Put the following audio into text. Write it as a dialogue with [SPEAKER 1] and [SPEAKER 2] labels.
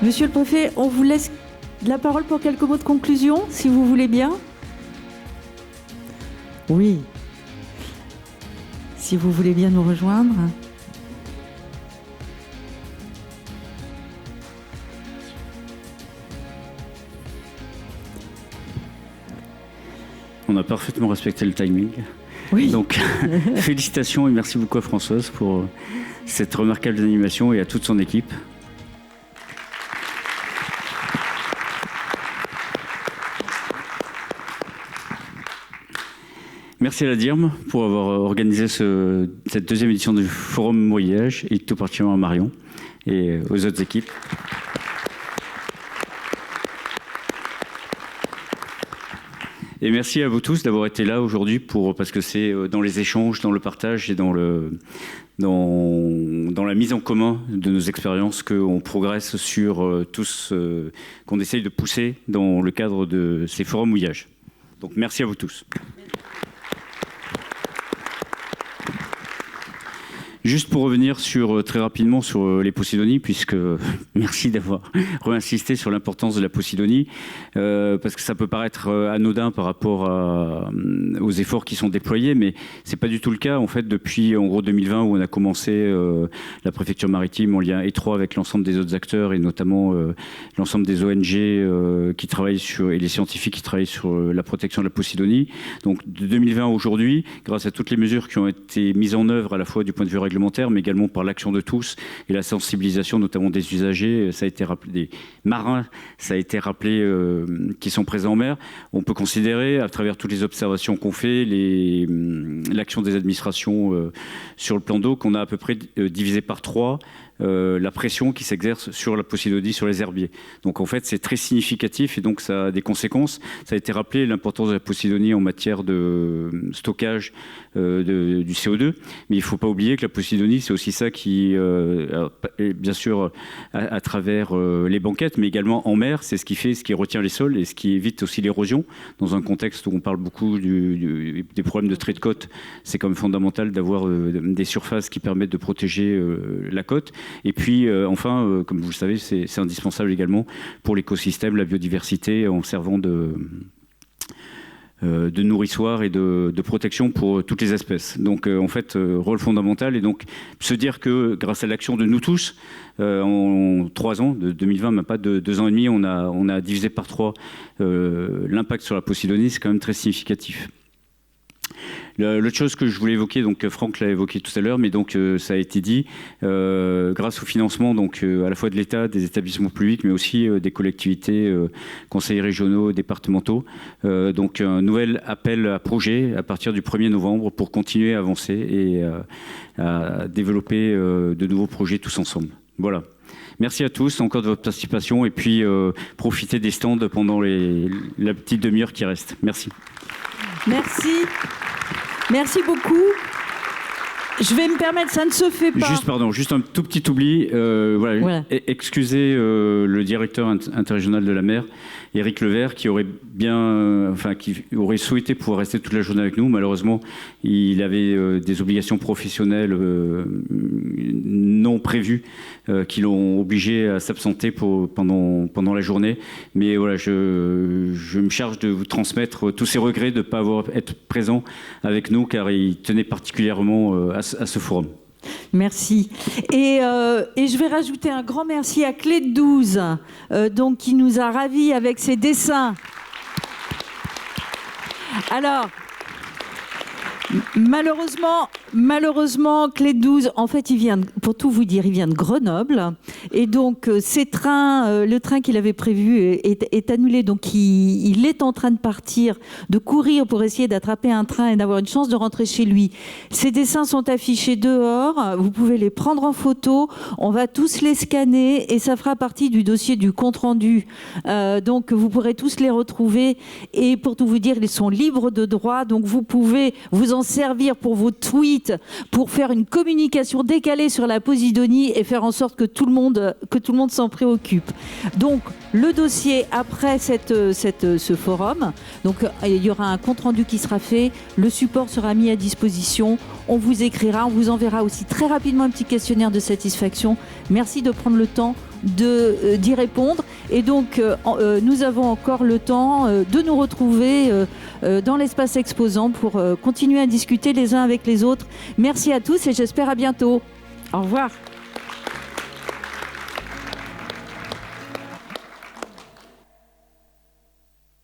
[SPEAKER 1] Monsieur le préfet, on vous laisse la parole pour quelques mots de conclusion, si vous voulez bien. Oui. Si vous voulez bien nous rejoindre.
[SPEAKER 2] On a parfaitement respecté le timing.
[SPEAKER 1] Oui.
[SPEAKER 2] Donc, félicitations et merci beaucoup à Françoise pour cette remarquable animation et à toute son équipe. Merci à la DIRM pour avoir organisé cette deuxième édition du Forum Voyage et tout particulièrement à Marion et aux autres équipes. Et merci à vous tous d'avoir été là aujourd'hui parce que c'est dans les échanges, dans le partage et dans la mise en commun de nos expériences qu'on progresse sur tout ce qu'on essaye de pousser dans le cadre de ces forums mouillages. Donc merci à vous tous. Juste pour revenir très rapidement sur les Posidonies, puisque merci d'avoir réinsisté sur l'importance de la Posidonie, parce que ça peut paraître anodin par rapport aux efforts qui sont déployés, mais c'est pas du tout le cas. En fait, depuis en gros 2020 où on a commencé la préfecture maritime en lien étroit avec l'ensemble des autres acteurs et notamment l'ensemble des ONG qui travaillent et les scientifiques qui travaillent sur la protection de la Posidonie. Donc de 2020 à aujourd'hui, grâce à toutes les mesures qui ont été mises en œuvre à la fois du point de vue réglementaire, mais également par l'action de tous et la sensibilisation notamment des usagers, ça a été rappelé, des marins, ça a été rappelé, qui sont présents en mer. On peut considérer, à travers toutes les observations qu'on fait, l'action des administrations sur le plan d'eau, qu'on a à peu près divisé par 3 la pression qui s'exerce sur la Posidonie, sur les herbiers. Donc en fait, c'est très significatif et donc ça a des conséquences. Ça a été rappelé, l'importance de la Posidonie en matière de stockage du CO2, mais il ne faut pas oublier que la Posidonie, c'est aussi ça qui, bien sûr, à travers les banquettes, mais également en mer, c'est ce qui retient les sols et ce qui évite aussi l'érosion. Dans un contexte où on parle beaucoup des problèmes de trait de côte, c'est quand même fondamental d'avoir des surfaces qui permettent de protéger la côte. Et puis, enfin, comme vous le savez, c'est indispensable également pour l'écosystème, la biodiversité, en servant de nourrissoir et de protection pour toutes les espèces. Donc, en fait, rôle fondamental. Et donc, se dire que grâce à l'action de nous tous, en 3 ans, de 2020, même pas de 2 ans et demi, on a divisé par 3 l'impact sur la Posidonie, c'est quand même très significatif. L'autre chose que je voulais évoquer, donc Franck l'a évoqué tout à l'heure, mais donc ça a été dit, grâce au financement donc à la fois de l'État, des établissements publics, mais aussi des collectivités, conseils régionaux, départementaux. Donc un nouvel appel à projet à partir du 1er novembre pour continuer à avancer et à développer de nouveaux projets tous ensemble. Voilà. Merci à tous encore de votre participation et puis profitez des stands pendant la petite demi-heure qui reste. Merci.
[SPEAKER 1] Merci. Merci beaucoup. Je vais me permettre, ça ne se fait pas.
[SPEAKER 2] Juste un tout petit oubli. Voilà. Excusez le directeur interrégional de la mer, Éric Levert, qui aurait souhaité pouvoir rester toute la journée avec nous. Malheureusement, il avait des obligations professionnelles non prévues qui l'ont obligé à s'absenter pendant la journée. Mais voilà, je me charge de vous transmettre tous ses regrets de ne pas être présent avec nous, car il tenait particulièrement à ce forum.
[SPEAKER 1] Merci. Et je vais rajouter un grand merci à Clé de 12, donc, qui nous a ravis avec ses dessins. Alors, malheureusement, Clé de 12, en fait, pour tout vous dire, il vient de Grenoble. Et donc, le train qu'il avait prévu est annulé. Donc, il est en train de partir, de courir pour essayer d'attraper un train et d'avoir une chance de rentrer chez lui. Ces dessins sont affichés dehors. Vous pouvez les prendre en photo. On va tous les scanner et ça fera partie du dossier du compte-rendu. Donc, vous pourrez tous les retrouver. Et pour tout vous dire, ils sont libres de droit. Donc, vous pouvez vous en servir pour vos tweets, pour faire une communication décalée sur la Posidonie et faire en sorte que tout le monde s'en préoccupe. Donc, le dossier après ce forum, donc il y aura un compte-rendu qui sera fait, le support sera mis à disposition, on vous écrira, on vous enverra aussi très rapidement un petit questionnaire de satisfaction. Merci de prendre le temps d'y répondre. Et donc, nous avons encore le temps de nous retrouver dans l'espace exposant pour continuer à discuter les uns avec les autres. Merci à tous et j'espère à bientôt. Au revoir.